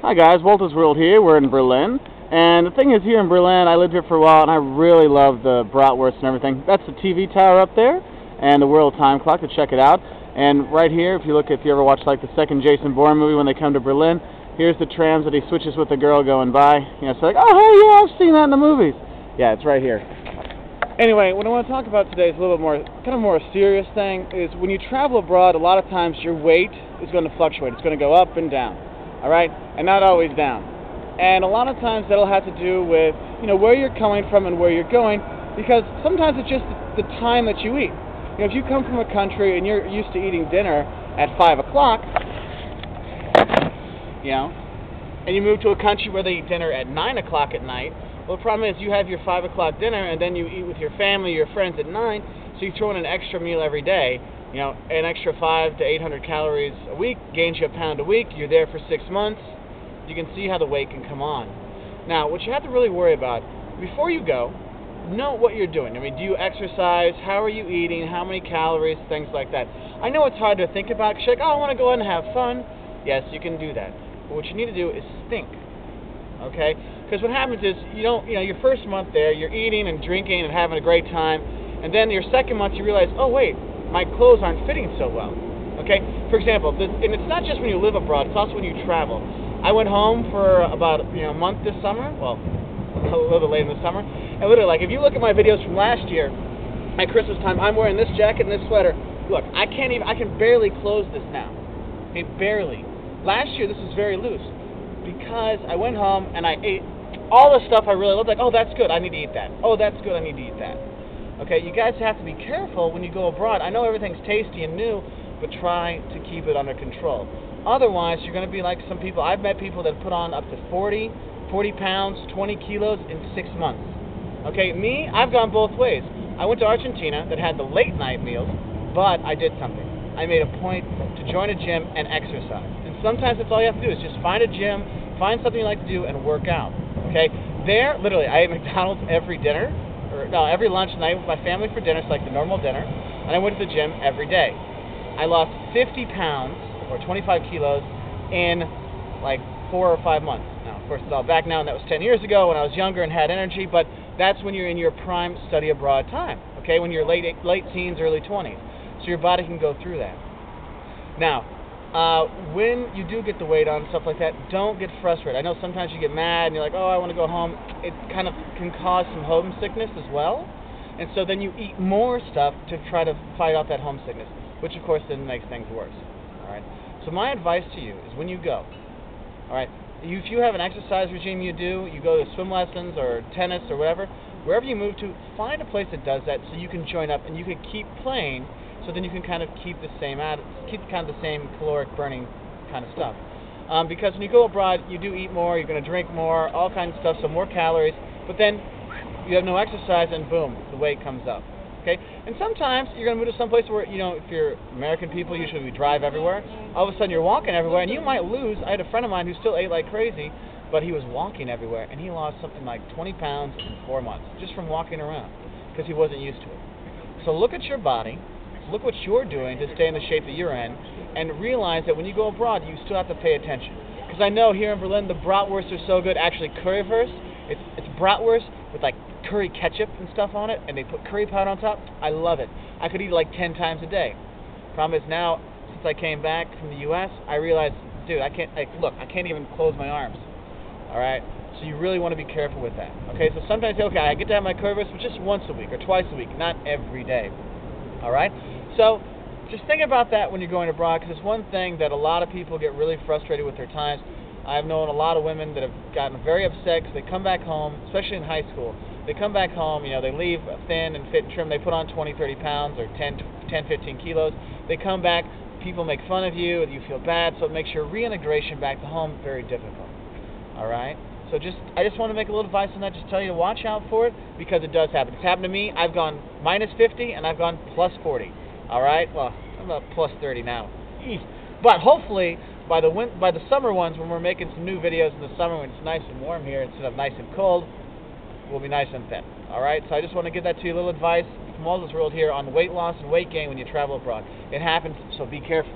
Hi guys, Walter's World here. We're in Berlin. And the thing is, here in Berlin, I lived here for a while, and I really love the bratwurst and everything. That's the TV tower up there, and the World Time Clock, to check it out. And right here, if you ever watch like the second Jason Bourne movie when they come to Berlin, here's the trams that he switches with the girl going by. You know, it's like, oh hey, yeah, I've seen that in the movies. Yeah, it's right here. Anyway, what I want to talk about today is a little bit more, kind of more serious thing, is when you travel abroad, a lot of times your weight is going to fluctuate. It's going to go up and down, all right, and not always down. And a lot of times that'll have to do with, you know, where you're coming from and where you're going, because sometimes it's just the time that you eat. You know, if you come from a country and you're used to eating dinner at 5 o'clock, you know, and you move to a country where they eat dinner at 9 o'clock at night, well, the problem is you have your 5 o'clock dinner and then you eat with your family, your friends at 9, so you throw in an extra meal every day. You know, an extra 500 to 800 calories a week gains you a pound a week. You're there for 6 months. You can see how the weight can come on. Now, what you have to really worry about, before you go, know what you're doing. I mean, do you exercise? How are you eating? How many calories? Things like that. I know it's hard to think about, because you're like, oh, I want to go out and have fun. Yes, you can do that. But what you need to do is think. Okay? Because what happens is, your first month there, you're eating and drinking and having a great time, and then your second month you realize, oh wait, my clothes aren't fitting so well. Okay? For example, and it's not just when you live abroad, it's also when you travel. I went home for about a month this summer, well, a little bit late in the summer, and literally, like, if you look at my videos from last year, at Christmas time, I'm wearing this jacket and this sweater. Look, I can barely close this now. Okay, barely. Last year, this was very loose, because I went home and I ate all the stuff I really loved, like, oh, that's good, I need to eat that. Oh, that's good, I need to eat that. Okay, you guys have to be careful when you go abroad. I know everything's tasty and new, but try to keep it under control. Otherwise, you're going to be like some people. I've met people that put on up to 40 pounds, 20 kilos in 6 months. Okay, me, I've gone both ways. I went to Argentina that had the late night meals, but I did something. I made a point to join a gym and exercise. And sometimes that's all you have to do is just find a gym, find something you like to do, and work out. Okay, there, literally, I ate McDonald's every every lunch, and I ate with my family for dinner. It's like the normal dinner, and I went to the gym every day. I lost 50 pounds or 25 kilos in like 4 or 5 months. Now, of course, it's all back now, and that was 10 years ago when I was younger and had energy, but that's when you're in your prime study abroad time, okay, when you're late teens, early 20s. So your body can go through that. Now, when you do get the weight on, stuff like that, don't get frustrated. I know sometimes you get mad and you're like, oh, I want to go home. It kind of can cause some homesickness as well. And so then you eat more stuff to try to fight off that homesickness, which of course then makes things worse. All right. So my advice to you is when you go, all right, if you have an exercise regime you go to swim lessons or tennis or whatever, wherever you move to, find a place that does that so you can join up and you can keep playing. So then you can kind of keep the same caloric burning kind of stuff. Because when you go abroad, you do eat more, you're going to drink more, all kinds of stuff, so more calories. But then you have no exercise, and boom, the weight comes up. Okay? And sometimes you're going to move to some place where, if you're American people, usually we drive everywhere. All of a sudden you're walking everywhere, and you might lose. I had a friend of mine who still ate like crazy, but he was walking everywhere, and he lost something like 20 pounds in 4 months just from walking around because he wasn't used to it. So look at your body. Look what you're doing to stay in the shape that you're in, and realize that when you go abroad, you still have to pay attention. Because I know here in Berlin, the bratwurst are so good. Actually, currywurst, it's bratwurst with like curry ketchup and stuff on it, and they put curry powder on top. I love it. I could eat it like 10 times a day. Problem is now, since I came back from the U.S., I realized, dude, I can't even close my arms. All right? So you really want to be careful with that. Okay? So sometimes, okay, I get to have my currywurst, but just once a week or twice a week, not every day. All right? So just think about that when you're going abroad, because it's one thing that a lot of people get really frustrated with their times. I've known a lot of women that have gotten very upset because they come back home, especially in high school. They come back home, they leave thin and fit and trim. They put on 20, 30 pounds or 10, 15 kilos. They come back, people make fun of you, and you feel bad, so it makes your reintegration back to home very difficult. All right? So I just want to make a little advice on that, just tell you to watch out for it, because it does happen. It's happened to me. I've gone minus 50, and I've gone plus 40. All right? Well, I'm about plus 30 now. But hopefully, by the summer ones, when we're making some new videos in the summer when it's nice and warm here instead of nice and cold, we'll be nice and thin. All right? So I just want to give that to you, a little advice from Walter's World here on weight loss and weight gain when you travel abroad. It happens, so be careful.